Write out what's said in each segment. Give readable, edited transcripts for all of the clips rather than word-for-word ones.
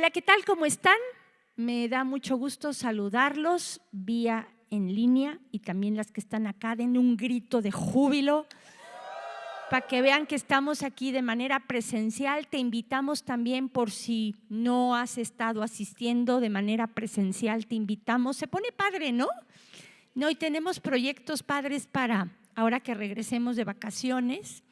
Hola, ¿qué tal? ¿Cómo están? Me da mucho gusto saludarlos vía en línea y también las que están acá. Den un grito de júbilo para que vean que estamos aquí de manera presencial. Te invitamos también, por si no has estado asistiendo de manera presencial, te invitamos. Se pone padre, ¿no? Y tenemos proyectos padres para ahora que regresemos de vacaciones.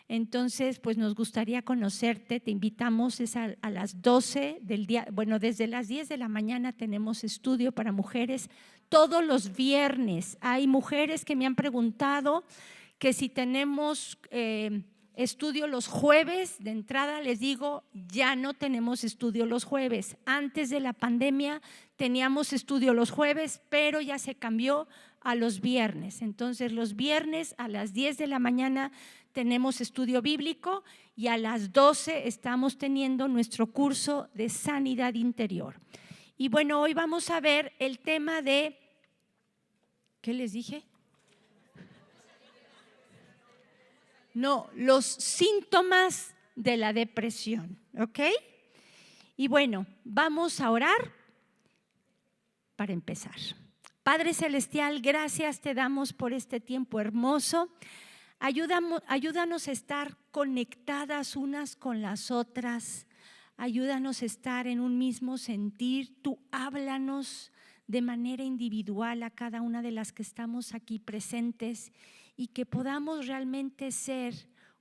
Entonces, pues nos gustaría conocerte, te invitamos a las 12 del día, bueno, desde las 10 de la mañana tenemos estudio para mujeres todos los viernes. Hay mujeres que me han preguntado que si tenemos estudio los jueves. De entrada les digo, ya no tenemos estudio los jueves. Antes de la pandemia teníamos estudio los jueves, pero ya se cambió a los viernes. Entonces los viernes a las 10 de la mañana tenemos estudio bíblico y a las 12 estamos teniendo nuestro curso de sanidad interior. Y bueno, hoy vamos a ver el tema de, ¿qué les dije? No, los síntomas de la depresión, ¿ok? Y bueno, vamos a orar para empezar. Padre Celestial, gracias te damos por este tiempo hermoso. Ayúdanos a estar conectadas unas con las otras. Ayúdanos a estar en un mismo sentir. Tú háblanos de manera individual a cada una de las que estamos aquí presentes y que podamos realmente ser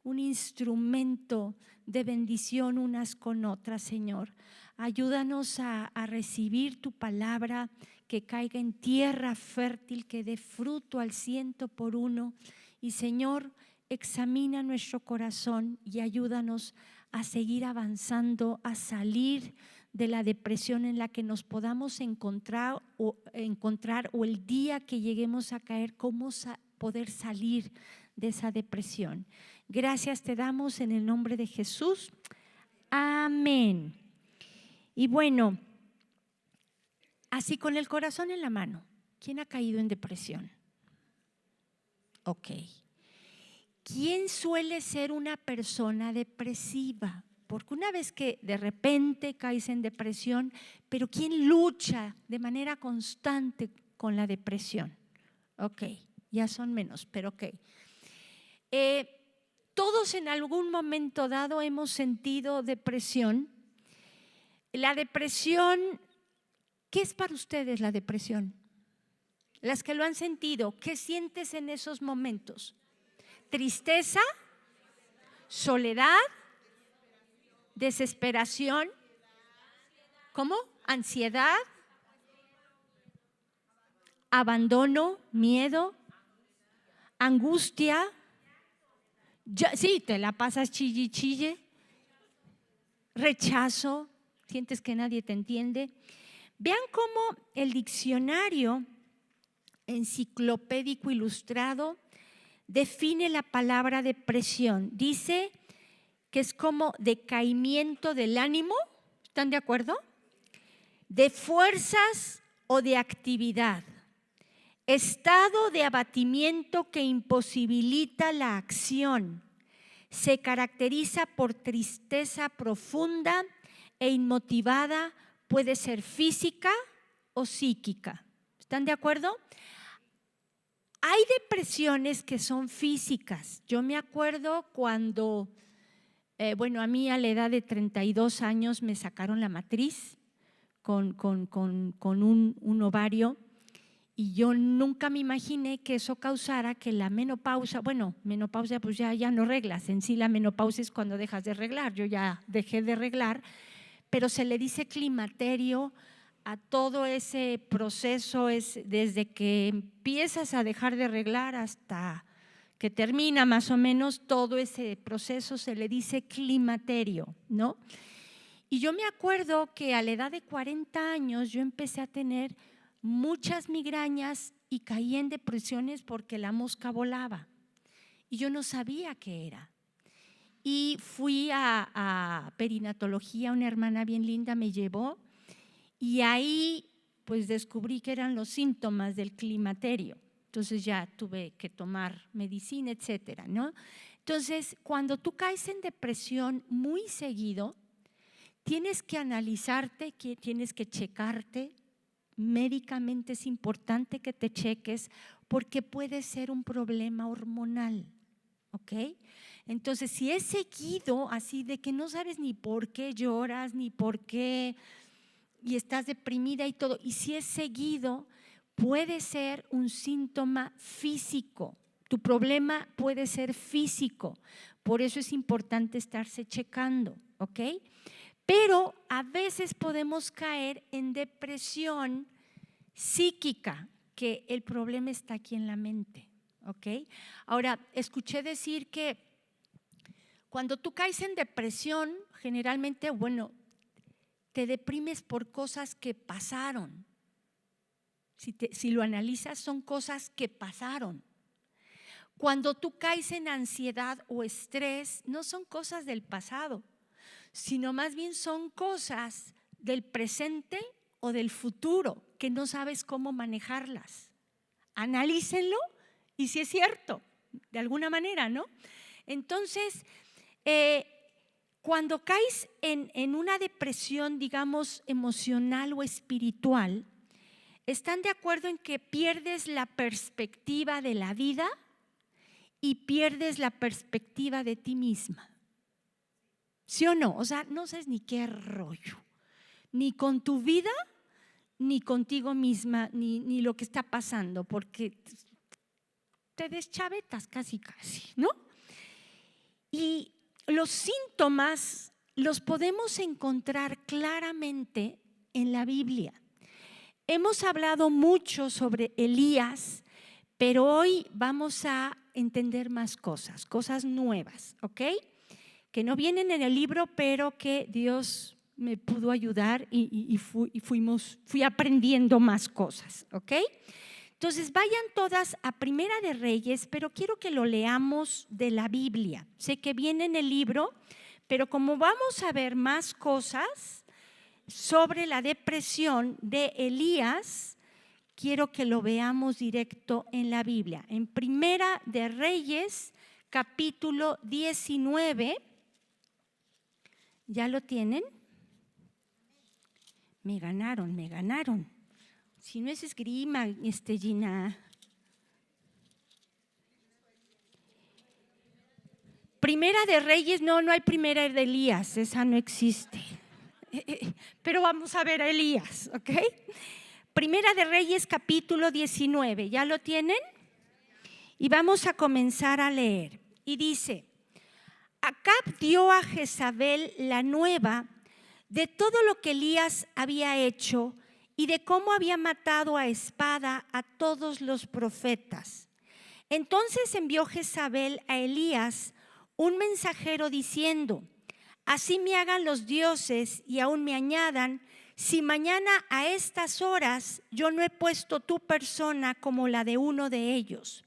un instrumento de bendición unas con otras, Señor. Ayúdanos a recibir tu palabra, que caiga en tierra fértil, que dé fruto al 100 por 1. Y Señor, examina nuestro corazón y ayúdanos a seguir avanzando, a salir de la depresión en la que nos podamos encontrar o el día que lleguemos a caer, cómo poder salir de esa depresión. Gracias te damos en el nombre de Jesús. Amén. Y bueno, así con el corazón en la mano, ¿quién ha caído en depresión? Ok. ¿Quién suele ser una persona depresiva? Porque una vez que de repente caes en depresión, pero ¿quién lucha de manera constante con la depresión? Ok, ya son menos, pero ok. Todos en algún momento dado hemos sentido depresión. La depresión, ¿qué es para ustedes la depresión? Las que lo han sentido, ¿qué sientes en esos momentos? Tristeza, soledad, desesperación, ¿cómo? Ansiedad, abandono, miedo, angustia. Sí, te la pasas chille, chille, rechazo, sientes que nadie te entiende. Vean cómo el diccionario enciclopédico ilustrado define la palabra depresión. Dice que es como decaimiento del ánimo, ¿están de acuerdo? De fuerzas o de actividad. Estado de abatimiento que imposibilita la acción. Se caracteriza por tristeza profunda e inmotivada, puede ser física o psíquica. ¿Están de acuerdo? Hay depresiones que son físicas. Yo me acuerdo cuando, a mí a la edad de 32 años me sacaron la matriz con un ovario y yo nunca me imaginé que eso causara que la menopausia, menopausia pues ya no reglas, en sí la menopausia es cuando dejas de reglar, yo ya dejé de reglar, pero se le dice climaterio a todo ese proceso, es desde que empiezas a dejar de reglar hasta que termina más o menos todo ese proceso se le dice climaterio, ¿no? Y yo me acuerdo que a la edad de 40 años yo empecé a tener muchas migrañas y caí en depresiones porque la mosca volaba y yo no sabía qué era. Y fui a perinatología, una hermana bien linda me llevó y ahí pues descubrí que eran los síntomas del climaterio. Entonces ya tuve que tomar medicina, etcétera, ¿no? Entonces, cuando tú caes en depresión muy seguido, tienes que analizarte, que tienes que checarte. Médicamente es importante que te cheques porque puede ser un problema hormonal, ¿ok? Entonces, si es seguido, así de que no sabes ni por qué lloras, ni por qué, y estás deprimida y todo, y si es seguido, puede ser un síntoma físico. Tu problema puede ser físico, por eso es importante estarse checando, ¿ok? Pero a veces podemos caer en depresión psíquica, que el problema está aquí en la mente, ¿ok? Ahora, escuché decir que cuando tú caes en depresión, generalmente, bueno, te deprimes por cosas que pasaron. Si lo analizas, son cosas que pasaron. Cuando tú caes en ansiedad o estrés, no son cosas del pasado, sino más bien son cosas del presente o del futuro que no sabes cómo manejarlas. Analícenlo y si es cierto, de alguna manera, ¿no? Entonces, cuando caes en una depresión, digamos, emocional o espiritual, ¿están de acuerdo en que pierdes la perspectiva de la vida y pierdes la perspectiva de ti misma? ¿Sí o no? O sea, no sabes ni qué rollo, ni con tu vida, ni contigo misma, ni lo que está pasando, porque te deschavetas casi, ¿no? Y los síntomas los podemos encontrar claramente en la Biblia. Hemos hablado mucho sobre Elías, pero hoy vamos a entender más cosas nuevas, ¿ok? Que no vienen en el libro, pero que Dios me pudo ayudar y fui aprendiendo más cosas, ¿ok? Entonces vayan todas a Primera de Reyes, pero quiero que lo leamos de la Biblia. Sé que viene en el libro, pero como vamos a ver más cosas sobre la depresión de Elías, quiero que lo veamos directo en la Biblia. En Primera de Reyes, capítulo 19, ¿ya lo tienen? Me ganaron. Si no es esgrima, Gina. Primera de Reyes, no hay Primera de Elías, esa no existe. Pero vamos a ver a Elías, ¿ok? Primera de Reyes, capítulo 19, ¿ya lo tienen? Y vamos a comenzar a leer. Y dice: Acab dio a Jezabel la nueva de todo lo que Elías había hecho y de cómo había matado a espada a todos los profetas. Entonces envió Jezabel a Elías un mensajero diciendo: Así me hagan los dioses y aún me añadan, si mañana a estas horas yo no he puesto tu persona como la de uno de ellos.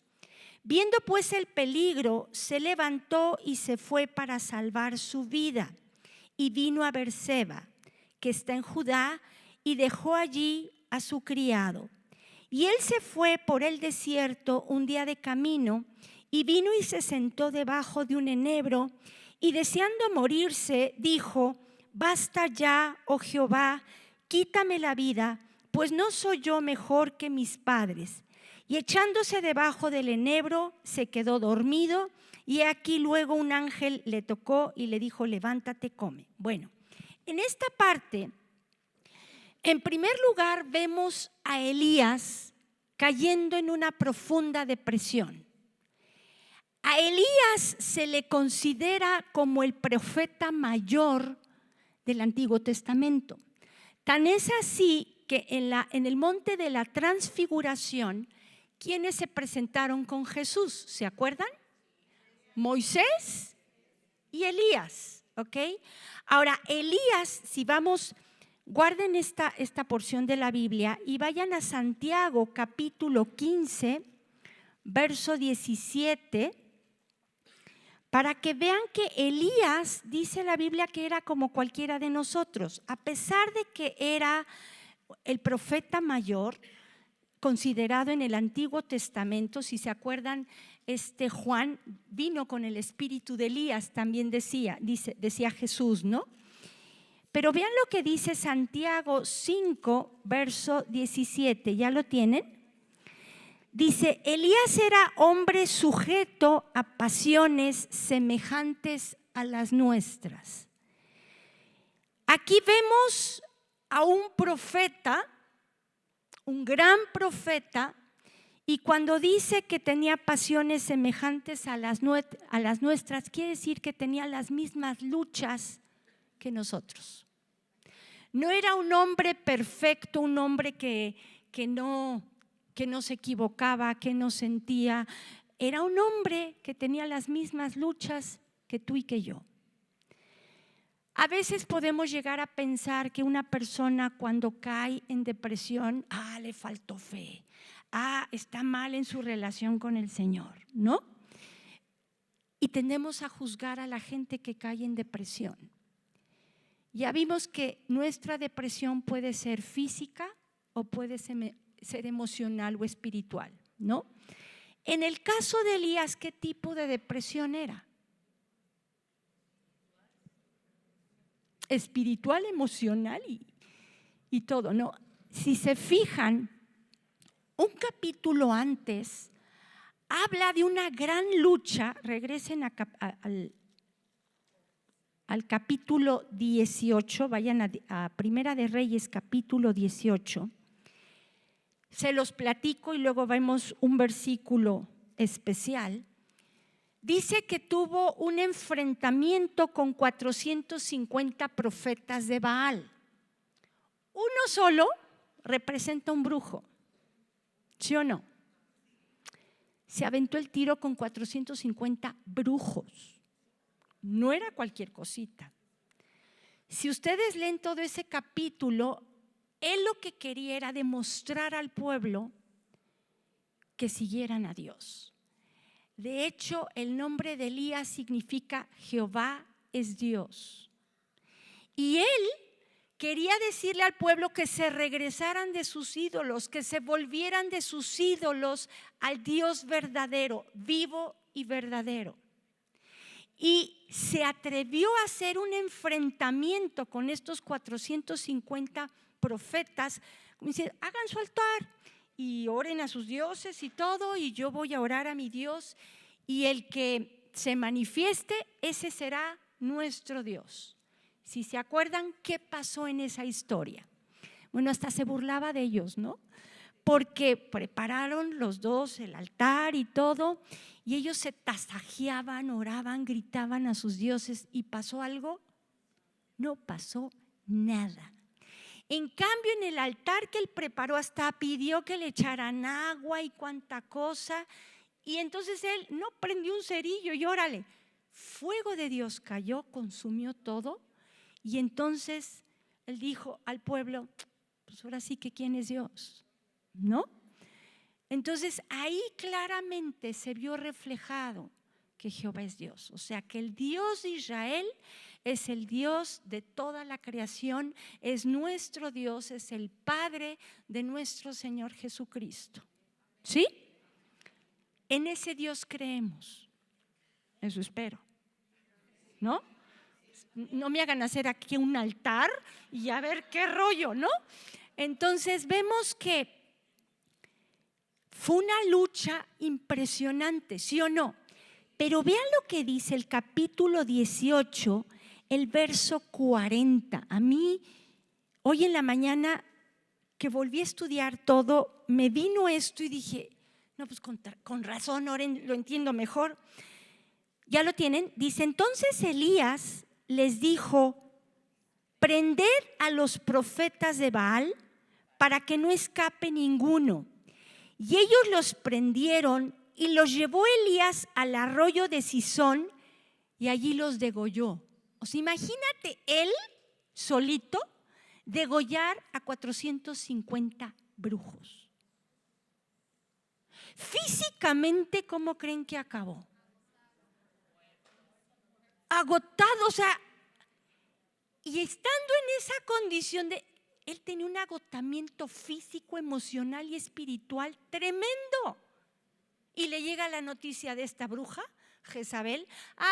Viendo pues el peligro, se levantó y se fue para salvar su vida, y vino a Berseba, que está en Judá, y dejó allí a su criado. Y él se fue por el desierto un día de camino, y vino y se sentó debajo de un enebro, y deseando morirse, dijo: Basta ya, oh Jehová, quítame la vida, pues no soy yo mejor que mis padres. Y echándose debajo del enebro, se quedó dormido, y aquí luego un ángel le tocó y le dijo: levántate, come. Bueno, en esta parte, en primer lugar, vemos a Elías cayendo en una profunda depresión. A Elías se le considera como el profeta mayor del Antiguo Testamento. Tan es así que en el monte de la Transfiguración, ¿quiénes se presentaron con Jesús? ¿Se acuerdan? Moisés y Elías, ¿ok? Ahora, Elías, si vamos, guarden esta porción de la Biblia y vayan a Santiago capítulo 15, verso 17, para que vean que Elías, dice la Biblia, que era como cualquiera de nosotros. A pesar de que era el profeta mayor, considerado en el Antiguo Testamento, si se acuerdan, Juan vino con el espíritu de Elías, también decía Jesús, ¿no? Pero vean lo que dice Santiago 5, verso 17. ¿Ya lo tienen? Dice, Elías era hombre sujeto a pasiones semejantes a las nuestras. Aquí vemos a un profeta, un gran profeta, y cuando dice que tenía pasiones semejantes a las nuestras, quiere decir que tenía las mismas luchas que nosotros. No era un hombre perfecto, un hombre que no se equivocaba, que no sentía. Era un hombre que tenía las mismas luchas que tú y que yo. A veces podemos llegar a pensar que una persona cuando cae en depresión, le faltó fe, está mal en su relación con el Señor, ¿no? Y tendemos a juzgar a la gente que cae en depresión. Ya vimos que nuestra depresión puede ser física o puede ser emocional o espiritual, ¿no? En el caso de Elías, ¿qué tipo de depresión era? Espiritual, emocional y todo, ¿no? Si se fijan, un capítulo antes habla de una gran lucha. Regresen al capítulo 18, vayan a Primera de Reyes, capítulo 18. Se los platico y luego vemos un versículo especial. Dice que tuvo un enfrentamiento con 450 profetas de Baal. Uno solo representa un brujo, ¿sí o no? Se aventó el tiro con 450 brujos. No era cualquier cosita. Si ustedes leen todo ese capítulo, él lo que quería era demostrar al pueblo que siguieran a Dios. De hecho, el nombre de Elías significa Jehová es Dios. Y él quería decirle al pueblo que se regresaran de sus ídolos, que se volvieran de sus ídolos al Dios verdadero, vivo y verdadero. Y se atrevió a hacer un enfrentamiento con estos 450 profetas, como dice, hagan su altar y oren a sus dioses y todo, y yo voy a orar a mi Dios, y el que se manifieste, ese será nuestro Dios. Si se acuerdan, ¿qué pasó en esa historia? Bueno, hasta se burlaba de ellos, ¿no? Porque prepararon los dos el altar y todo, y ellos se tasajeaban, oraban, gritaban a sus dioses. ¿Y pasó algo? No pasó nada. En cambio, en el altar que él preparó, hasta pidió que le echaran agua y cuánta cosa, y entonces él no prendió un cerillo y órale, fuego de Dios cayó, consumió todo, y entonces él dijo al pueblo, pues ahora sí que ¿quién es Dios? ¿No? Entonces ahí claramente se vio reflejado que Jehová es Dios, o sea que el Dios de Israel es el Dios de toda la creación, es nuestro Dios, es el Padre de nuestro Señor Jesucristo. ¿Sí? En ese Dios creemos, eso espero, ¿no? No me hagan hacer aquí un altar y a ver qué rollo, ¿no? Entonces vemos que fue una lucha impresionante, ¿sí o no? Pero vean lo que dice el capítulo 18, el verso 40. A mí, hoy en la mañana que volví a estudiar todo, me vino esto y dije, no, pues con razón, ahora lo entiendo mejor. ¿Ya lo tienen? Dice, entonces Elías les dijo, prended a los profetas de Baal para que no escape ninguno. Y ellos los prendieron y los llevó Elías al arroyo de Cisón y allí los degolló. O sea, imagínate él solito degollar a 450 brujos. Físicamente, ¿cómo creen que acabó? Agotado, o sea, y estando en esa condición él tenía un agotamiento físico, emocional y espiritual tremendo. Y le llega la noticia de esta bruja, Jezabel,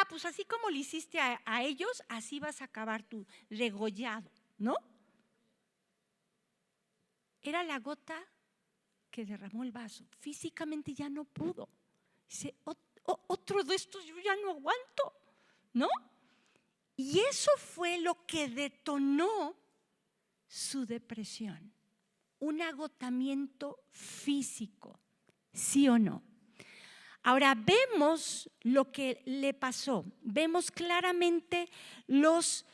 pues así como le hiciste a ellos, así vas a acabar tú, degollado. ¿no? Era la gota que derramó el vaso. Físicamente ya no pudo. Dice, otro de estos yo ya no aguanto, ¿no? Y eso fue lo que detonó su depresión. Un agotamiento físico, ¿sí o no? Ahora vemos lo que le pasó. Vemos claramente los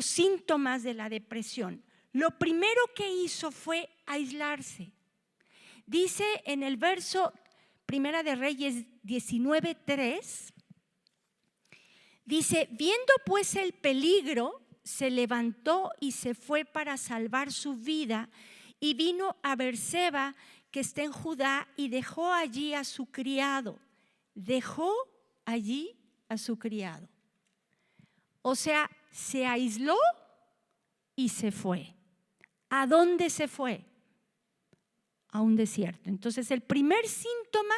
síntomas de la depresión. Lo primero que hizo fue aislarse. Dice en el verso Primera de Reyes 19:3, dice, viendo pues el peligro, se levantó y se fue para salvar su vida y vino a Berseba, que está en Judá, y dejó allí a su criado. Dejó allí a su criado. O sea, se aisló y se fue. ¿A dónde se fue? A un desierto. Entonces, el primer síntoma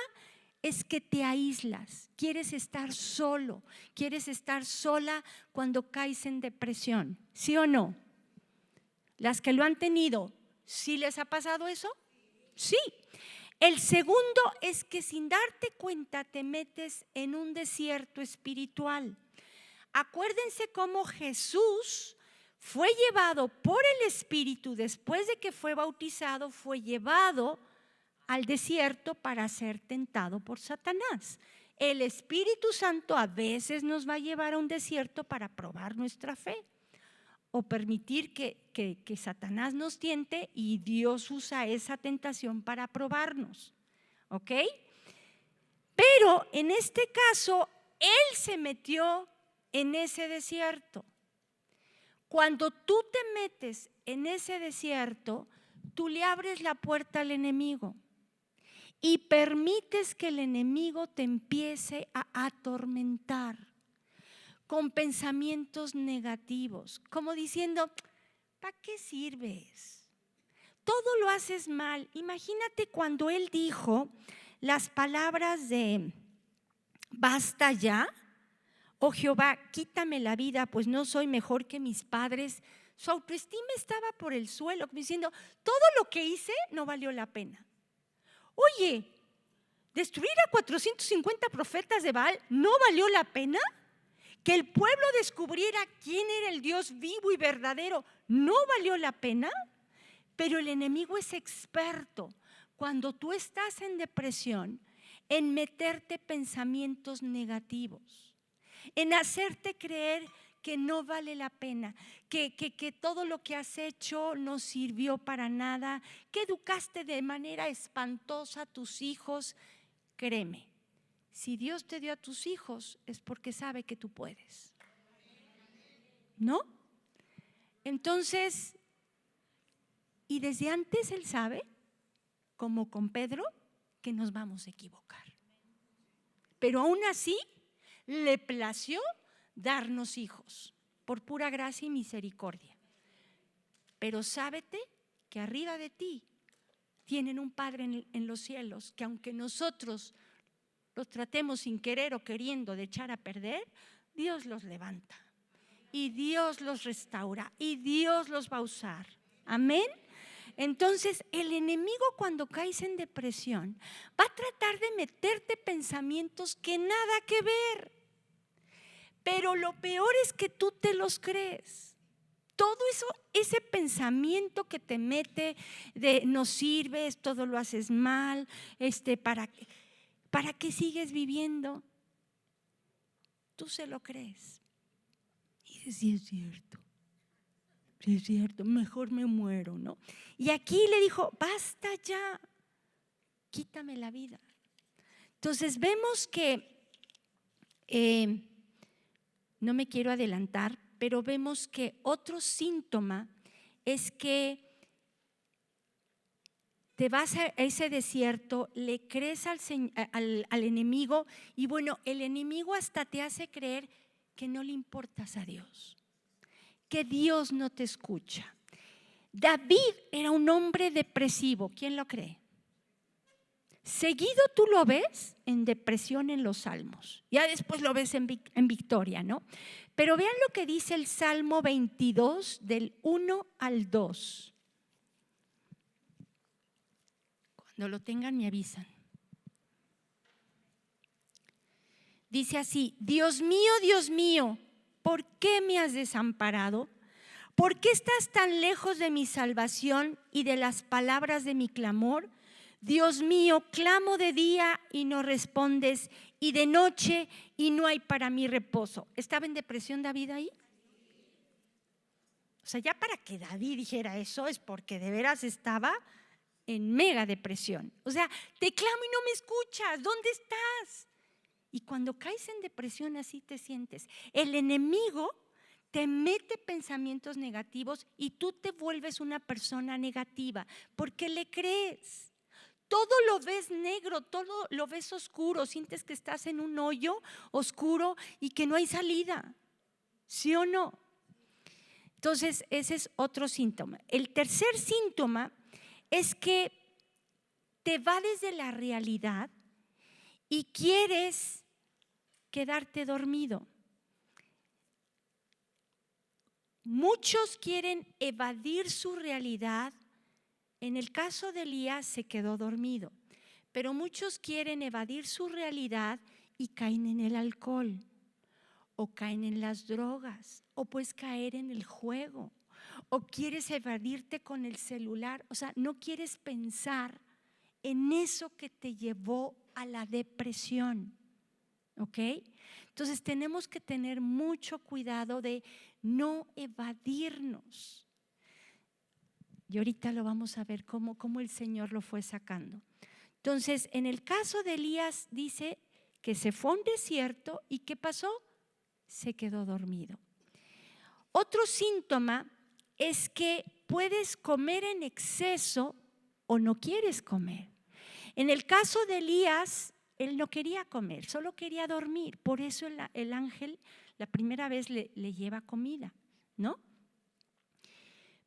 es que te aíslas. Quieres estar solo, quieres estar sola cuando caes en depresión. ¿Sí o no? Las que lo han tenido, ¿sí les ha pasado eso? Sí. El segundo es que sin darte cuenta te metes en un desierto espiritual. Acuérdense cómo Jesús fue llevado por el Espíritu, después de que fue bautizado, fue llevado al desierto para ser tentado por Satanás. El Espíritu Santo a veces nos va a llevar a un desierto para probar nuestra fe o permitir que Satanás nos tiente, y Dios usa esa tentación para probarnos, ¿ok? Pero en este caso, Él se metió en ese desierto. Cuando tú te metes en ese desierto, tú le abres la puerta al enemigo y permites que el enemigo te empiece a atormentar con pensamientos negativos, como diciendo, ¿para qué sirves? Todo lo haces mal. Imagínate cuando él dijo las palabras de basta ya, oh Jehová, quítame la vida, pues no soy mejor que mis padres. Su autoestima estaba por el suelo, diciendo, todo lo que hice no valió la pena. Oye, destruir a 450 profetas de Baal no valió la pena. Que el pueblo descubriera quién era el Dios vivo y verdadero no valió la pena. Pero el enemigo es experto cuando tú estás en depresión en meterte pensamientos negativos, en hacerte creer que no vale la pena, que todo lo que has hecho no sirvió para nada, que educaste de manera espantosa a tus hijos. Créeme, si Dios te dio a tus hijos es porque sabe que tú puedes, ¿no? Entonces, y desde antes Él sabe, como con Pedro, que nos vamos a equivocar. Pero aún así, le plació darnos hijos por pura gracia y misericordia. Pero sábete que arriba de ti tienen un Padre en los cielos, que aunque nosotros los tratemos sin querer o queriendo de echar a perder, Dios los levanta y Dios los restaura y Dios los va a usar. Amén. Entonces, el enemigo, cuando caes en depresión, va a tratar de meterte pensamientos que nada que ver. Pero lo peor es que tú te los crees. Todo eso, ese pensamiento que te mete de no sirves, todo lo haces mal, ¿para qué sigues viviendo? Tú se lo crees. Y dices, sí es cierto. Sí es cierto, mejor me muero, ¿no? Y aquí le dijo, basta ya, quítame la vida. Entonces vemos que, no me quiero adelantar, pero vemos que otro síntoma es que te vas a ese desierto, le crees al enemigo, y bueno, el enemigo hasta te hace creer que no le importas a Dios, que Dios no te escucha. David era un hombre depresivo, ¿quién lo cree? Seguido tú lo ves en depresión en los salmos. Ya después lo ves en victoria, ¿no? Pero vean lo que dice el Salmo 22 del 1 al 2. Cuando lo tengan me avisan. Dice así: Dios mío, ¿por qué me has desamparado? ¿Por qué estás tan lejos de mi salvación y de las palabras de mi clamor? Dios mío, clamo de día y no respondes, y de noche y no hay para mí reposo. ¿Estaba en depresión David ahí? O sea, ya para que David dijera eso es porque de veras estaba en mega depresión. O sea, te clamo y no me escuchas, ¿dónde estás? Y cuando caes en depresión así te sientes. El enemigo te mete pensamientos negativos y tú te vuelves una persona negativa porque le crees. Todo lo ves negro, todo lo ves oscuro, sientes que estás en un hoyo oscuro y que no hay salida. ¿Sí o no? Entonces, ese es otro síntoma. El tercer síntoma es que te evades de la realidad y quieres quedarte dormido. Muchos quieren evadir su realidad. En el caso de Elías se quedó dormido, pero muchos quieren evadir su realidad y caen en el alcohol, o caen en las drogas, o puedes caer en el juego, o quieres evadirte con el celular. O sea, no quieres pensar en eso que te llevó a la depresión. ¿Ok? Entonces tenemos que tener mucho cuidado de no evadirnos. Y ahorita lo vamos a ver cómo el Señor lo fue sacando. Entonces, en el caso de Elías dice que se fue a un desierto y ¿qué pasó? Se quedó dormido. Otro síntoma es que puedes comer en exceso o no quieres comer. En el caso de Elías, él no quería comer, solo quería dormir. Por eso el ángel la primera vez le lleva comida, ¿no?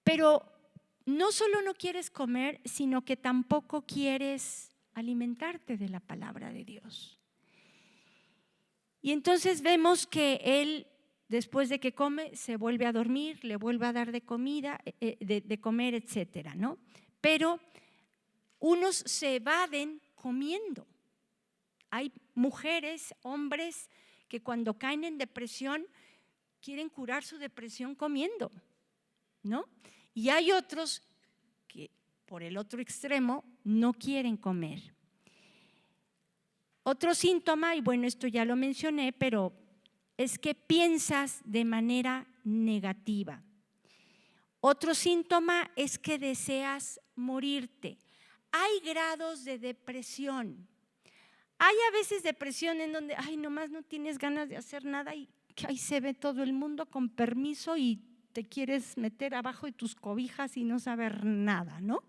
Pero no solo no quieres comer, sino que tampoco quieres alimentarte de la palabra de Dios. Y entonces vemos que él, después de que come, se vuelve a dormir, le vuelve a dar de comida, de comer, etcétera, ¿no? Pero unos se evaden comiendo. Hay mujeres, hombres que cuando caen en depresión quieren curar su depresión comiendo, ¿no? Y hay otros que por el otro extremo no quieren comer. Otro síntoma, y bueno, esto ya lo mencioné, pero es que piensas de manera negativa. Otro síntoma es que deseas morirte. Hay grados de depresión. Hay a veces depresión en donde, nomás no tienes ganas de hacer nada y que ahí se ve todo el mundo con permiso y te quieres meter abajo de tus cobijas y no saber nada, ¿no?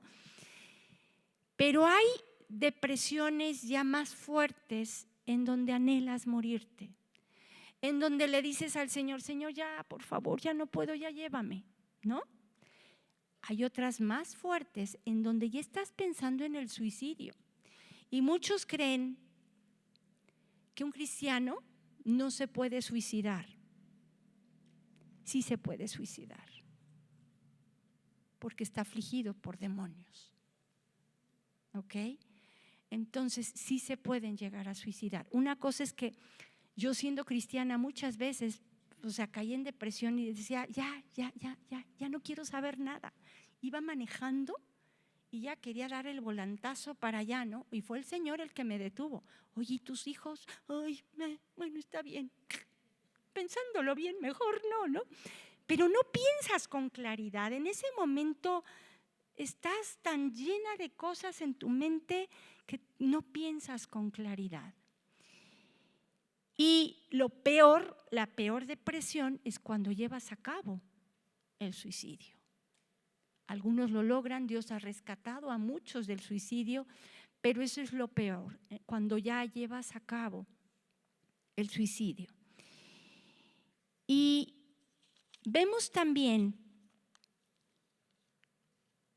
Pero hay depresiones ya más fuertes en donde anhelas morirte, en donde le dices al Señor, Señor, ya, por favor, ya no puedo, ya llévame, ¿no? Hay otras más fuertes en donde ya estás pensando en el suicidio. Y muchos creen que un cristiano no se puede suicidar. Sí se puede suicidar, porque está afligido por demonios. ¿Ok? Entonces sí se pueden llegar a suicidar. Una cosa es que yo siendo cristiana muchas veces, o sea, caí en depresión y decía, ya no quiero saber nada. Iba manejando y ya quería dar el volantazo para allá, ¿no? Y fue el Señor el que me detuvo. Oye, ¿y tus hijos? Bueno, está bien. Pensándolo bien, mejor no. Pero no piensas con claridad. En ese momento estás tan llena de cosas en tu mente que no piensas con claridad. Y la peor depresión es cuando llevas a cabo el suicidio. Algunos lo logran, Dios ha rescatado a muchos del suicidio, pero eso es lo peor, cuando ya llevas a cabo el suicidio. Y vemos también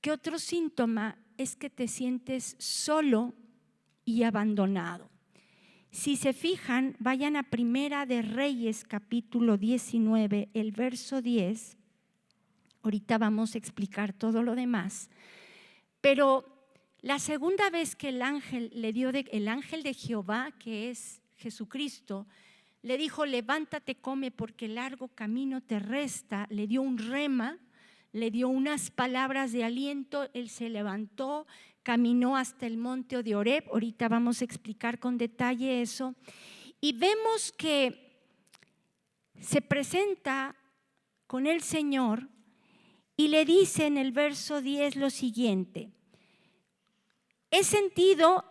que otro síntoma es que te sientes solo y abandonado. Si se fijan, vayan a Primera de Reyes, capítulo 19, el verso 10. Ahorita vamos a explicar todo lo demás. Pero la segunda vez que el ángel de Jehová, que es Jesucristo, le dijo: levántate, come, porque largo camino te resta, le dio un rema, le dio unas palabras de aliento. Él se levantó, caminó hasta el monte de Horeb. Ahorita vamos a explicar con detalle eso. Y vemos que se presenta con el Señor y le dice en el verso 10 lo siguiente: he sentido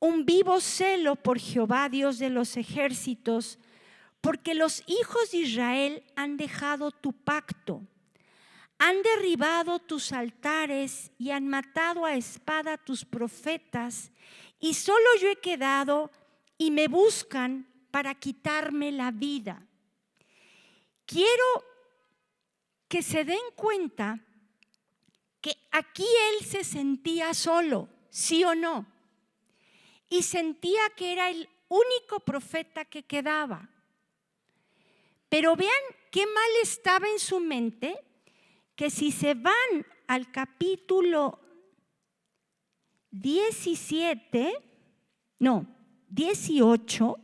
un vivo celo por Jehová, Dios de los ejércitos, porque los hijos de Israel han dejado tu pacto, han derribado tus altares y han matado a espada a tus profetas, y solo yo he quedado y me buscan para quitarme la vida. Quiero que se den cuenta que aquí él se sentía solo, ¿sí o no? Y sentía que era el único profeta que quedaba. Pero vean qué mal estaba en su mente, que si se van al capítulo 18,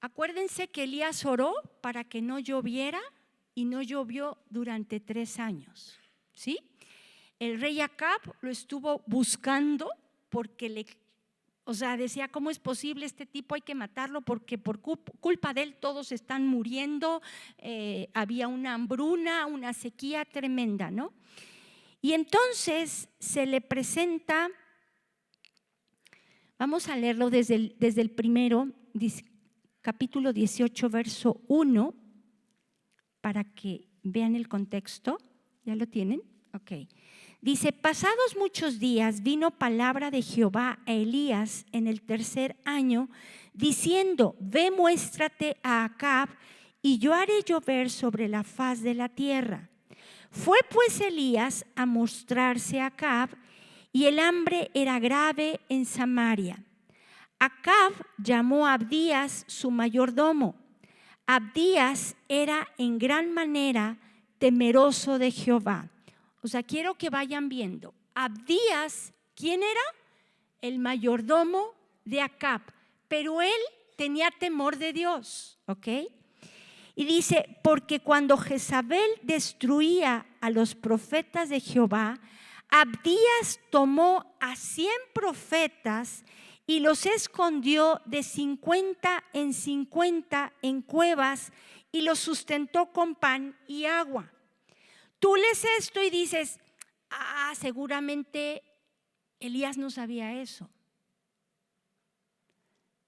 acuérdense que Elías oró para que no lloviera y no llovió durante 3 años, ¿sí? El rey Acab lo estuvo buscando porque decía: ¿cómo es posible? Este tipo hay que matarlo porque por culpa de él todos están muriendo. Había una hambruna, una sequía tremenda, ¿no? Y entonces se le presenta, vamos a leerlo desde el primero, capítulo 18, verso 1, para que vean el contexto. ¿Ya lo tienen? Ok. Dice: pasados muchos días vino palabra de Jehová a Elías en el 3er año, diciendo: ve, muéstrate a Acab, y yo haré llover sobre la faz de la tierra. Fue pues Elías a mostrarse a Acab, y el hambre era grave en Samaria. Acab llamó a Abdías su mayordomo. Abdías era en gran manera temeroso de Jehová. O sea, quiero que vayan viendo. Abdías, ¿quién era? El mayordomo de Acab, pero él tenía temor de Dios, ¿ok? Y dice: porque cuando Jezabel destruía a los profetas de Jehová, Abdías tomó a 100 profetas y los escondió de 50 en 50 en cuevas y los sustentó con pan y agua. Tú lees esto y dices: seguramente Elías no sabía eso.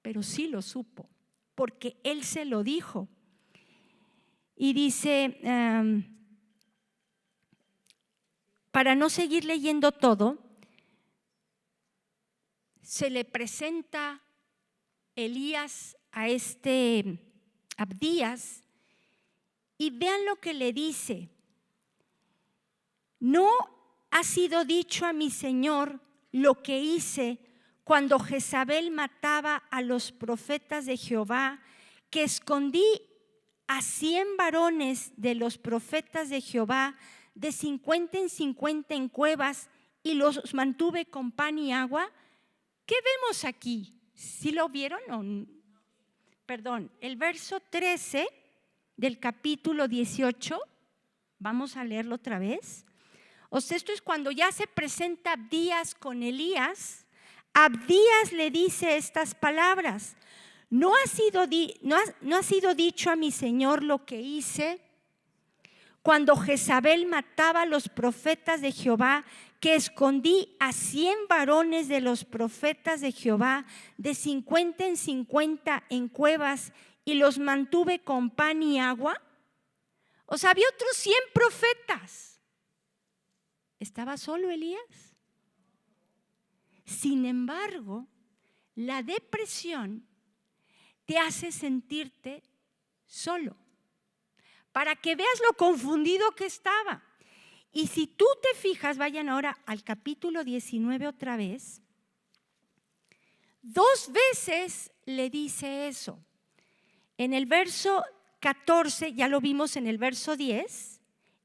Pero sí lo supo, porque él se lo dijo. Y dice, para no seguir leyendo todo, se le presenta Elías a este Abdías y vean lo que le dice: ¿no ha sido dicho a mi señor lo que hice cuando Jezabel mataba a los profetas de Jehová, que escondí a 100 varones de los profetas de Jehová de 50 en 50 en cuevas y los mantuve con pan y agua? ¿Qué vemos aquí? ¿Sí lo vieron o no? Perdón, el verso 13 del capítulo 18, vamos a leerlo otra vez. O sea, esto es cuando ya se presenta Abdías con Elías. Abdías le dice estas palabras: ¿no ha sido dicho a mi señor lo que hice cuando Jezabel mataba a los profetas de Jehová, que escondí a 100 varones de los profetas de Jehová de 50 en 50 en cuevas y los mantuve con pan y agua? O sea, había otros 100 profetas. ¿Estaba solo Elías? Sin embargo, la depresión te hace sentirte solo, para que veas lo confundido que estaba. Y si tú te fijas, vayan ahora al capítulo 19 otra vez, 2 veces le dice eso. En el verso 14, ya lo vimos en el verso 10,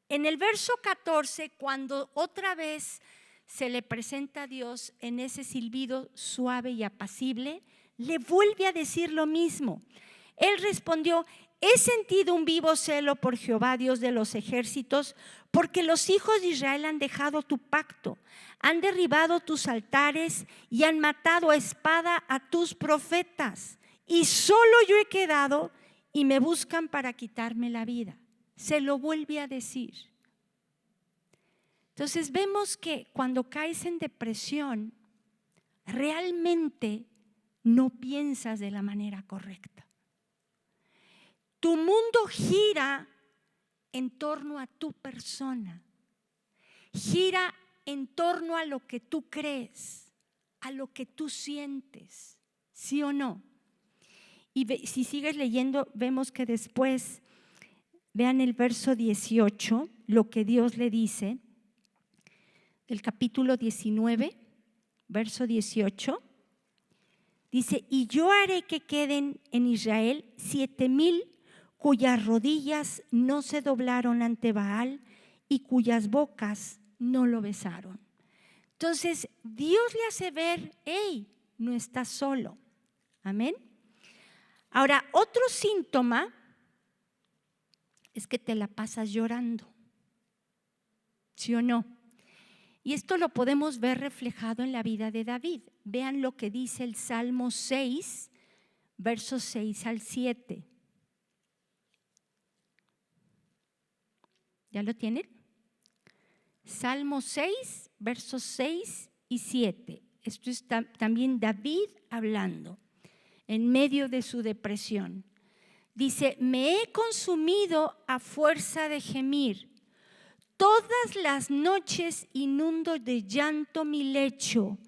en el verso 14, cuando otra vez se le presenta a Dios en ese silbido suave y apacible, le vuelve a decir lo mismo. Él respondió: he sentido un vivo celo por Jehová, Dios de los ejércitos, porque los hijos de Israel han dejado tu pacto, han derribado tus altares y han matado a espada a tus profetas. Y solo yo he quedado y me buscan para quitarme la vida. Se lo vuelve a decir. Entonces vemos que cuando caes en depresión, realmente no piensas de la manera correcta. Tu mundo gira en torno a tu persona, gira en torno a lo que tú crees, a lo que tú sientes, ¿sí o no? Y si sigues leyendo, vemos que después, vean el verso 18, lo que Dios le dice, el capítulo 19, verso 18, dice: y yo haré que queden en Israel 7,000 cuyas rodillas no se doblaron ante Baal y cuyas bocas no lo besaron. Entonces, Dios le hace ver: hey, no estás solo. Amén. Ahora, otro síntoma es que te la pasas llorando, ¿sí o no? Y esto lo podemos ver reflejado en la vida de David. Vean lo que dice el Salmo 6, versos 6 al 7. ¿Ya lo tienen? Salmo 6, versos 6 y 7. Esto es también David hablando en medio de su depresión. Dice: me he consumido a fuerza de gemir. Todas las noches inundo de llanto mi lecho.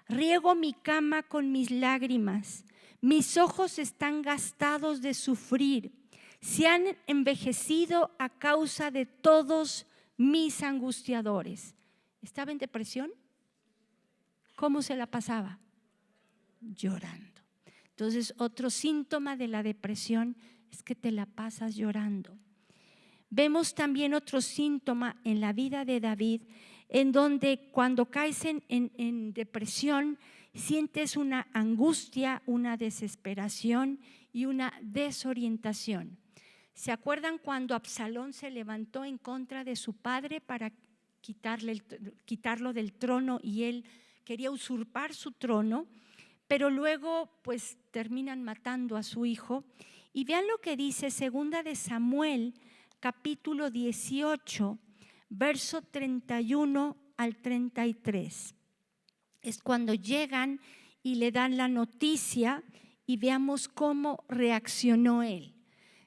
Riego mi cama con mis lágrimas. Mis ojos están gastados de sufrir. Se han envejecido a causa de todos mis angustiadores. ¿Estaba en depresión? ¿Cómo se la pasaba? Llorando. Entonces, otro síntoma de la depresión es que te la pasas llorando. Vemos también otro síntoma en la vida de David, en donde cuando caes en depresión, sientes una angustia, una desesperación y una desorientación. ¿Se acuerdan cuando Absalón se levantó en contra de su padre para quitarlo del trono y él quería usurpar su trono? Pero luego pues terminan matando a su hijo. Y vean lo que dice 2 de Samuel, capítulo 18, verso 31 al 33. Es cuando llegan y le dan la noticia y veamos cómo reaccionó él.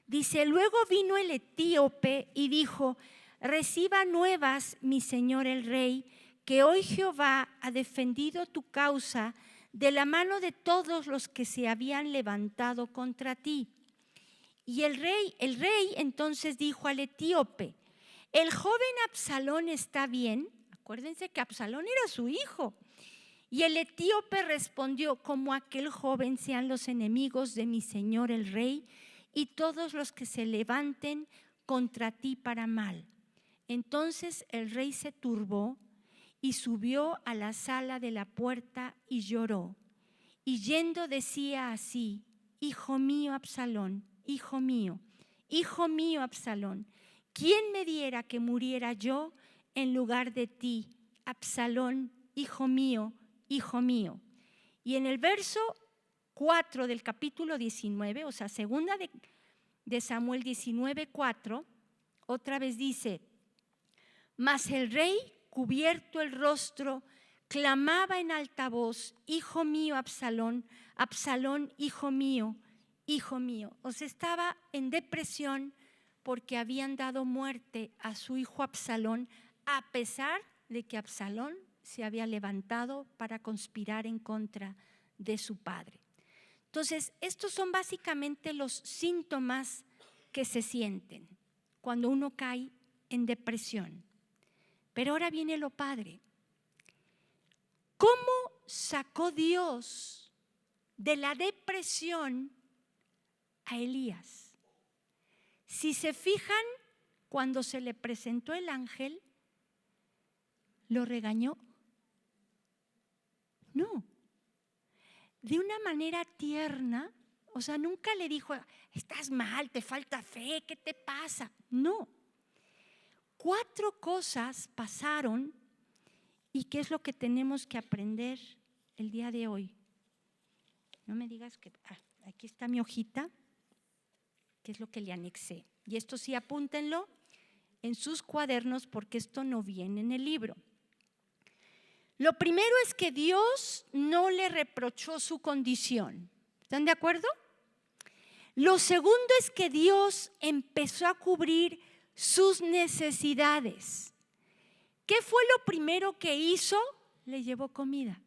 Dice: luego vino el etíope y dijo: reciba nuevas, mi señor el rey, que hoy Jehová ha defendido tu causa de la mano de todos los que se habían levantado contra ti. Y el rey entonces dijo al etíope: el joven Absalón está bien. Acuérdense que Absalón era su hijo. Y el etíope respondió: como aquel joven sean los enemigos de mi señor el rey y todos los que se levanten contra ti para mal. Entonces el rey se turbó y subió a la sala de la puerta y lloró. Y yendo decía así: hijo mío Absalón, hijo mío Absalón, ¿quién me diera que muriera yo en lugar de ti, Absalón, hijo mío, hijo mío? Y en el verso 4 del capítulo 19, o sea, 2 de Samuel 19, 4, otra vez dice: mas el rey, cubierto el rostro, clamaba en alta voz: hijo mío Absalón, Absalón, hijo mío, hijo mío. O sea, estaba en depresión porque habían dado muerte a su hijo Absalón, a pesar de que Absalón se había levantado para conspirar en contra de su padre. Entonces, estos son básicamente los síntomas que se sienten cuando uno cae en depresión. Pero ahora viene lo padre. ¿Cómo sacó Dios de la depresión a Elías? Si se fijan, cuando se le presentó el ángel, ¿lo regañó? No. De una manera tierna, o sea, nunca le dijo, estás mal, te falta fe, ¿qué te pasa? No. 4 cosas pasaron y ¿qué es lo que tenemos que aprender el día de hoy? No me digas que, aquí está mi hojita, que es lo que le anexé. Y esto sí, apúntenlo en sus cuadernos porque esto no viene en el libro. Lo primero es que Dios no le reprochó su condición. ¿Están de acuerdo? Lo segundo es que Dios empezó a cubrir sus necesidades. ¿Qué fue lo primero que hizo? Le llevó comida.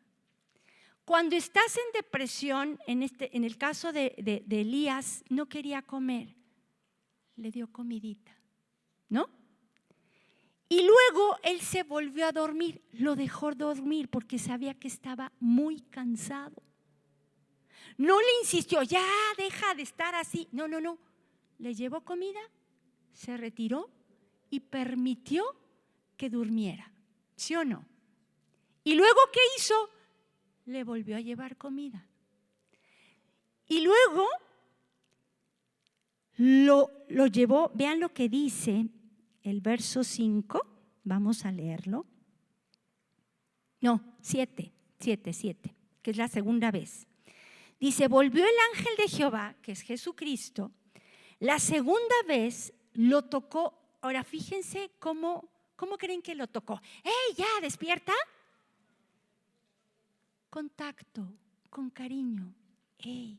Cuando estás en depresión, en el caso de Elías, no quería comer. Le dio comidita, ¿no? Y luego él se volvió a dormir, lo dejó dormir porque sabía que estaba muy cansado. No le insistió, ya deja de estar así. No. Le llevó comida, se retiró y permitió que durmiera. ¿Sí o no? Y luego, ¿qué hizo? Le volvió a llevar comida. Y luego lo llevó, vean lo que dice el verso 5, vamos a leerlo. No, 7, que es la segunda vez. Dice, volvió el ángel de Jehová, que es Jesucristo, la segunda vez lo tocó. Ahora fíjense cómo creen que lo tocó. ¡Ey, ya, despierta! Contacto, con cariño. ¡Ey!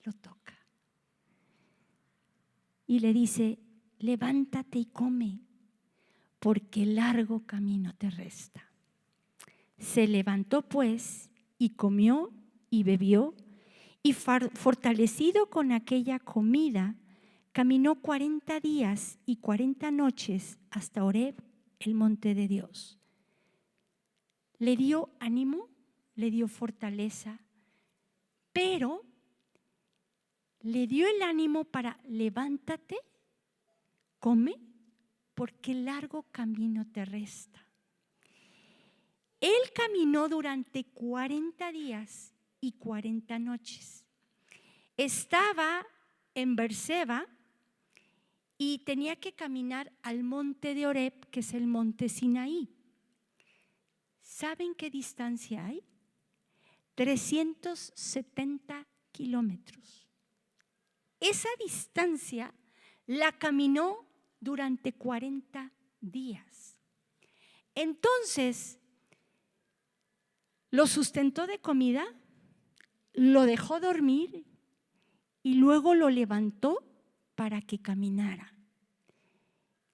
Lo toca. Y le dice, levántate y come, porque largo camino te resta. Se levantó pues y comió y bebió, y fortalecido con aquella comida, caminó 40 días y 40 noches hasta Horeb, el monte de Dios. Le dio ánimo, le dio fortaleza, pero le dio el ánimo para levántate, come, porque largo camino te resta. Él caminó durante 40 días y 40 noches. Estaba en Berseba y tenía que caminar al monte de Horeb, que es el monte Sinaí. ¿Saben qué distancia hay? 370 kilómetros. Esa distancia la caminó durante 40 días. Entonces, lo sustentó de comida, lo dejó dormir y luego lo levantó para que caminara.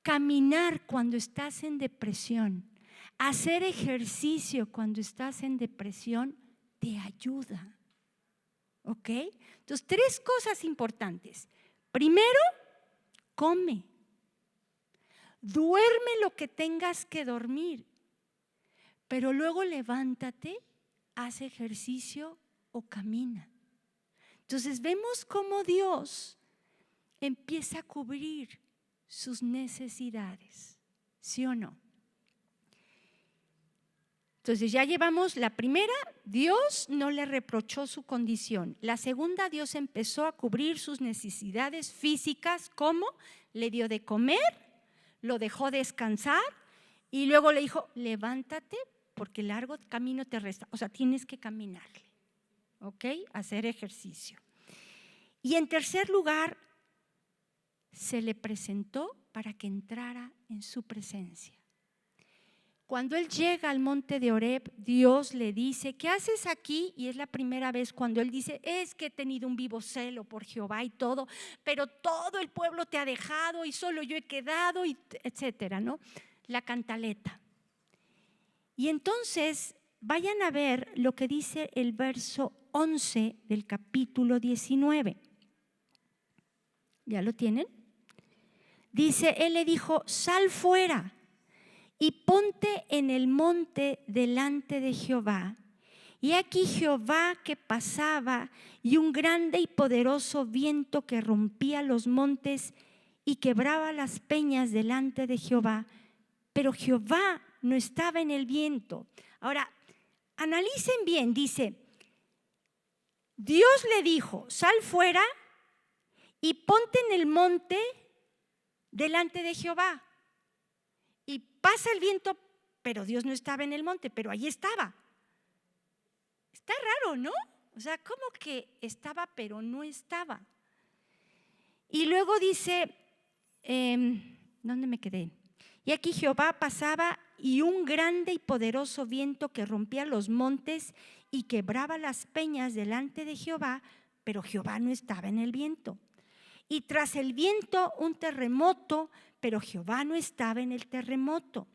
Caminar cuando estás en depresión, hacer ejercicio cuando estás en depresión te ayuda. ¿Ok? Entonces, 3 cosas importantes. Primero, come. Duerme lo que tengas que dormir, pero luego levántate, haz ejercicio o camina. Entonces vemos cómo Dios empieza a cubrir sus necesidades, ¿sí o no? Entonces ya llevamos la primera, Dios no le reprochó su condición. La segunda, Dios empezó a cubrir sus necesidades físicas, ¿cómo? Le dio de comer, lo dejó descansar y luego le dijo, levántate porque largo camino te resta. O sea, tienes que caminarle, ¿ok? Hacer ejercicio. Y en tercer lugar, se le presentó para que entrara en su presencia. Cuando él llega al monte de Horeb, Dios le dice, ¿qué haces aquí? Y es la primera vez cuando él dice, es que he tenido un vivo celo por Jehová y todo, pero todo el pueblo te ha dejado y solo yo he quedado, y etcétera, ¿no? La cantaleta. Y entonces vayan a ver lo que dice el verso 11 del capítulo 19. ¿Ya lo tienen? Dice, él le dijo, sal fuera y ponte en el monte delante de Jehová. Y aquí Jehová que pasaba, y un grande y poderoso viento que rompía los montes y quebraba las peñas delante de Jehová. Pero Jehová no estaba en el viento. Ahora, analicen bien, dice, Dios le dijo, sal fuera y ponte en el monte delante de Jehová. Y pasa el viento, pero Dios no estaba en el monte, pero ahí estaba. Está raro, ¿no? O sea, ¿cómo que estaba, pero no estaba? Y luego dice, ¿dónde me quedé? Y aquí Jehová pasaba y un grande y poderoso viento que rompía los montes y quebraba las peñas delante de Jehová, pero Jehová no estaba en el viento. Y tras el viento un terremoto, pero Jehová no estaba en el terremoto.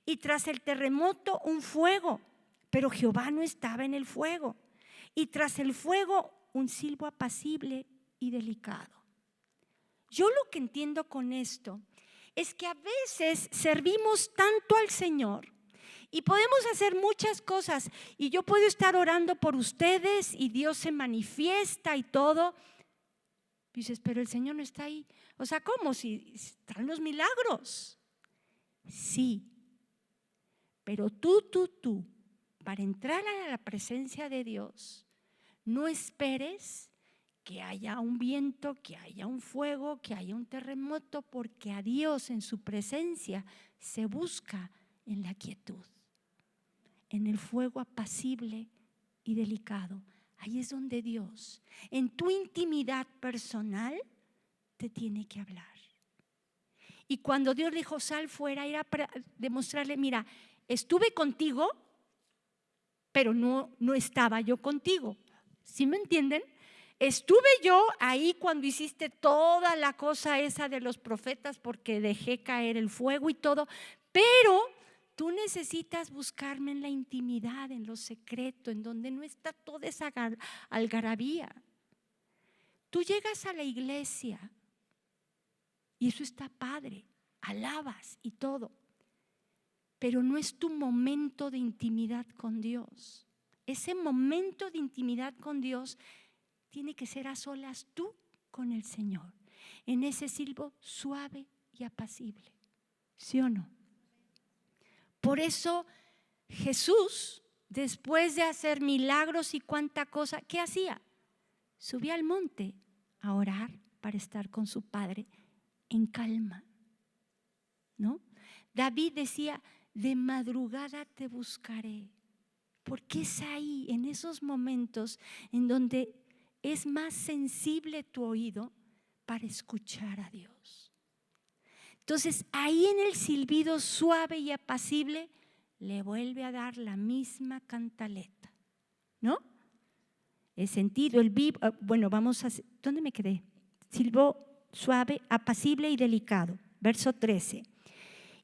Y tras el terremoto un fuego, pero Jehová no estaba en el fuego. Y tras el fuego un silbo apacible y delicado. Yo lo que entiendo con esto es que a veces servimos tanto al Señor y podemos hacer muchas cosas y yo puedo estar orando por ustedes y Dios se manifiesta y todo. Dices, pero el Señor no está ahí. O sea, ¿cómo? Si están los milagros. Sí, pero tú, para entrar a la presencia de Dios, no esperes que haya un viento, que haya un fuego, que haya un terremoto, porque a Dios en su presencia se busca en la quietud, en el fuego apacible y delicado. Ahí es donde Dios, en tu intimidad personal, te tiene que hablar. Y cuando Dios le dijo, sal fuera, era para demostrarle, mira, estuve contigo, pero no estaba yo contigo. ¿Sí me entienden? Estuve yo ahí cuando hiciste toda la cosa esa de los profetas porque dejé caer el fuego y todo, pero tú necesitas buscarme en la intimidad, en lo secreto, en donde no está toda esa algarabía. Tú llegas a la iglesia y eso está padre, alabas y todo, pero no es tu momento de intimidad con Dios. Ese momento de intimidad con Dios tiene que ser a solas tú con el Señor, en ese silbo suave y apacible. ¿Sí o no? Por eso Jesús, después de hacer milagros y cuánta cosa, ¿qué hacía? Subía al monte a orar para estar con su Padre en calma, ¿no? David decía, de madrugada te buscaré, porque es ahí, en esos momentos en donde es más sensible tu oído para escuchar a Dios. Entonces, ahí en el silbido suave y apacible, le vuelve a dar la misma cantaleta, ¿no? El sentido, el vivo, bueno, vamos a, ¿dónde me quedé? Silbo suave, apacible y delicado. Verso 13.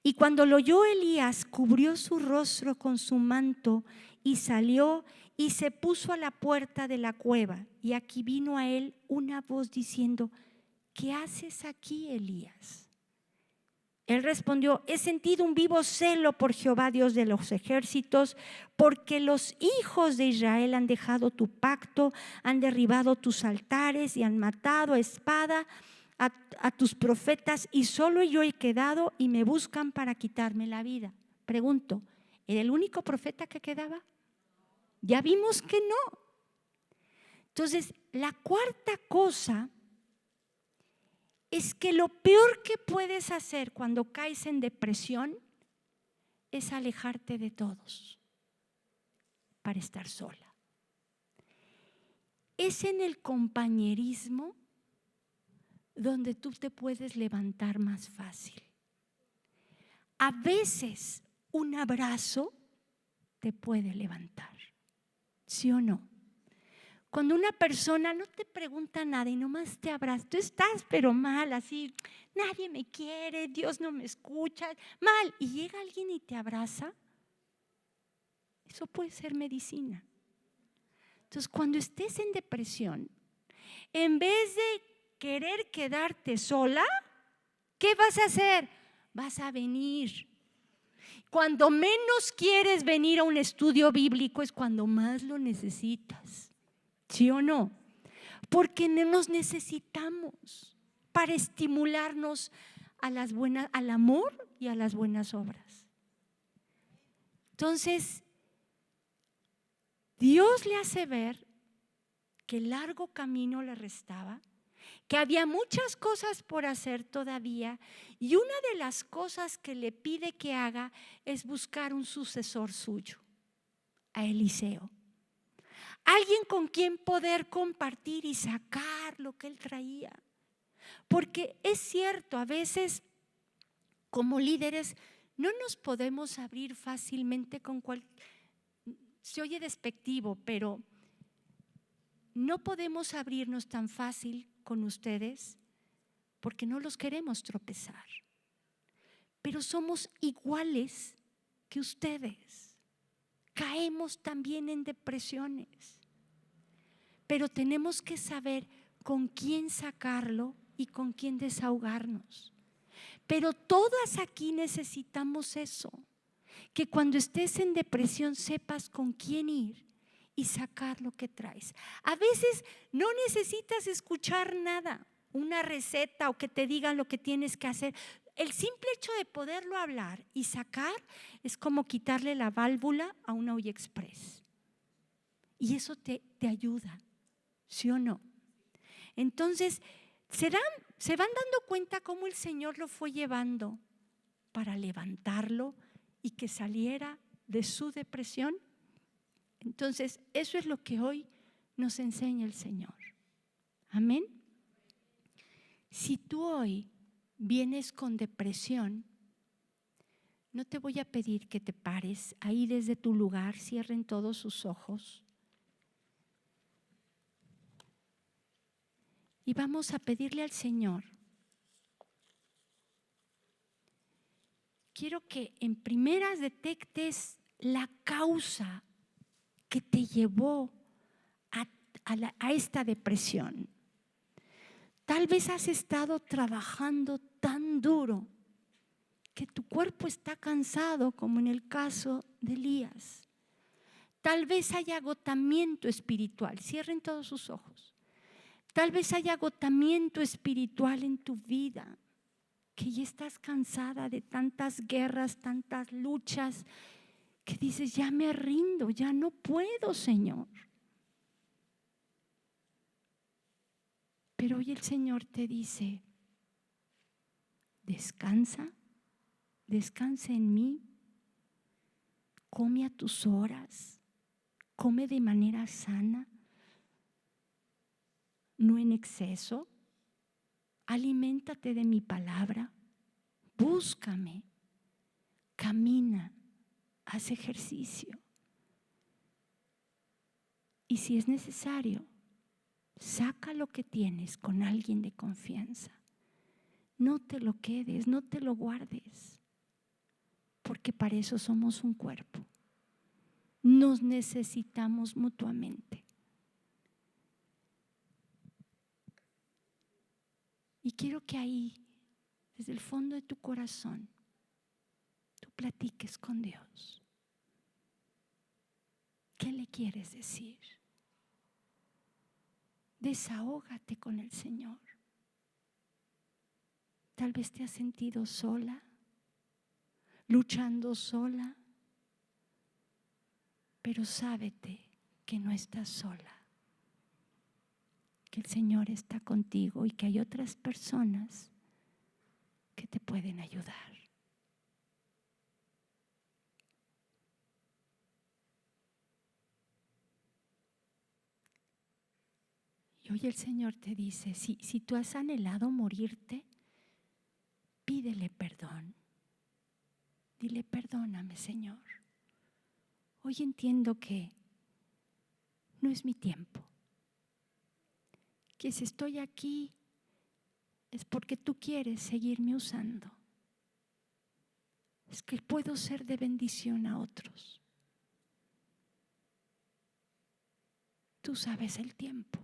Y cuando lo oyó Elías, cubrió su rostro con su manto y salió y se puso a la puerta de la cueva. Y aquí vino a él una voz diciendo, ¿qué haces aquí, Elías? Él respondió, he sentido un vivo celo por Jehová, Dios de los ejércitos, porque los hijos de Israel han dejado tu pacto, han derribado tus altares y han matado a espada a tus profetas, y solo yo he quedado y me buscan para quitarme la vida. Pregunto, ¿era el único profeta que quedaba? Ya vimos que no. Entonces, la cuarta cosa es que lo peor que puedes hacer cuando caes en depresión es alejarte de todos para estar sola. Es en el compañerismo donde tú te puedes levantar más fácil. A veces un abrazo te puede levantar, ¿sí o no? Cuando una persona no te pregunta nada y nomás te abraza, tú estás pero mal, así, nadie me quiere, Dios no me escucha, mal, y llega alguien y te abraza, eso puede ser medicina. Entonces, cuando estés en depresión, en vez de querer quedarte sola, ¿qué vas a hacer? Vas a venir Cuando menos quieres venir a un estudio bíblico es cuando más lo necesitas. ¿Sí o no? Porque no nos necesitamos para estimularnos a las buenas, al amor y a las buenas obras. Entonces, Dios le hace ver que el largo camino le restaba, que había muchas cosas por hacer todavía, y una de las cosas que le pide que haga es buscar un sucesor suyo, a Eliseo. Alguien con quien poder compartir y sacar lo que él traía. Porque es cierto, a veces como líderes no nos podemos abrir fácilmente con se oye despectivo, pero no podemos abrirnos tan fácil con ustedes porque no los queremos tropezar. Pero somos iguales que ustedes. Caemos también en depresiones. Pero tenemos que saber con quién sacarlo y con quién desahogarnos. Pero todas aquí necesitamos eso, que cuando estés en depresión sepas con quién ir y sacar lo que traes. A veces no necesitas escuchar nada, una receta o que te digan lo que tienes que hacer. El simple hecho de poderlo hablar y sacar es como quitarle la válvula a una olla express. Y eso te ayuda, ¿sí o no? Entonces, se van dando cuenta cómo el Señor lo fue llevando para levantarlo y que saliera de su depresión. Entonces, eso es lo que hoy nos enseña el Señor. Amén. Si tú hoy vienes con depresión, no te voy a pedir que te pares ahí desde tu lugar, cierren todos sus ojos. Y vamos a pedirle al Señor. Quiero que en primeras detectes la causa que te llevó a esta depresión. Tal vez has estado trabajando tan duro que tu cuerpo está cansado, como en el caso de Elías. Tal vez haya agotamiento espiritual. Cierren todos sus ojos. Tal vez haya agotamiento espiritual en tu vida, que ya estás cansada de tantas guerras, tantas luchas, que dices, ya me rindo, ya no puedo, Señor. Pero hoy el Señor te dice, descansa, descansa en mí, come a tus horas, come de manera sana, no en exceso, aliméntate de mi palabra, búscame, camina, haz ejercicio. Y si es necesario, saca lo que tienes con alguien de confianza. No te lo quedes, no te lo guardes, porque para eso somos un cuerpo. Nos necesitamos mutuamente. Y quiero que ahí, desde el fondo de tu corazón, tú platiques con Dios. ¿Qué le quieres decir? Desahógate con el Señor. Tal vez te has sentido sola, luchando sola, pero sábete que no estás sola, que el Señor está contigo y que hay otras personas que te pueden ayudar. Y hoy el Señor te dice, si tú has anhelado morirte, pídele perdón. Dile, perdóname, Señor. Hoy entiendo que no es mi tiempo. Que si estoy aquí es porque tú quieres seguirme usando. Es que puedo ser de bendición a otros. Tú sabes el tiempo.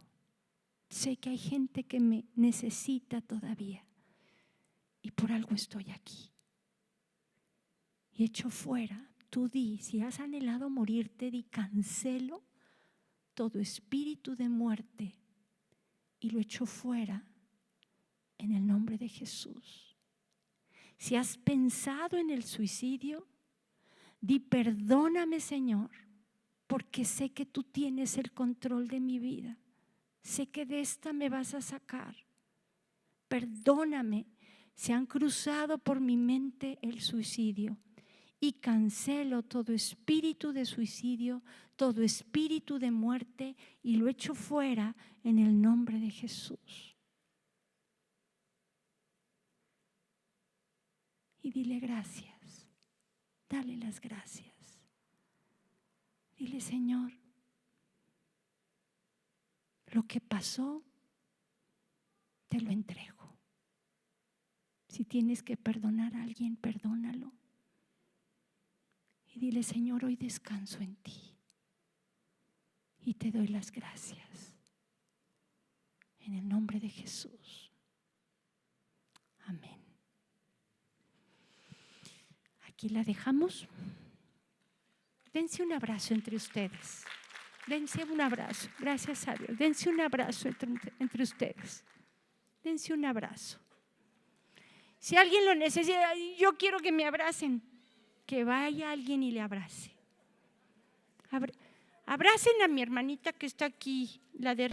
Sé que hay gente que me necesita todavía y por algo estoy aquí. y echo fuera. Tú di, si has anhelado morirte, di cancelo todo espíritu de muerte y lo echo fuera en el nombre de Jesús. Si has pensado en el suicidio, di perdóname, Señor, porque sé que tú tienes el control de mi vida. Sé que de esta me vas a sacar. Perdóname. Se han cruzado por mi mente el suicidio y cancelo todo espíritu de suicidio, todo espíritu de muerte y lo echo fuera en el nombre de Jesús. Y dile gracias. Dale las gracias. Dile, Señor, lo que pasó, te lo entrego. Si tienes que perdonar a alguien, perdónalo. Y dile, Señor, hoy descanso en ti. Y te doy las gracias. En el nombre de Jesús. Amén. Aquí la dejamos. Dense un abrazo entre ustedes. Dense un abrazo. Gracias a Dios. Dense un abrazo entre ustedes. Dense un abrazo. Si alguien lo necesita, yo quiero que me abracen. Que vaya alguien y le abrace. Abracen a mi hermanita que está aquí, la de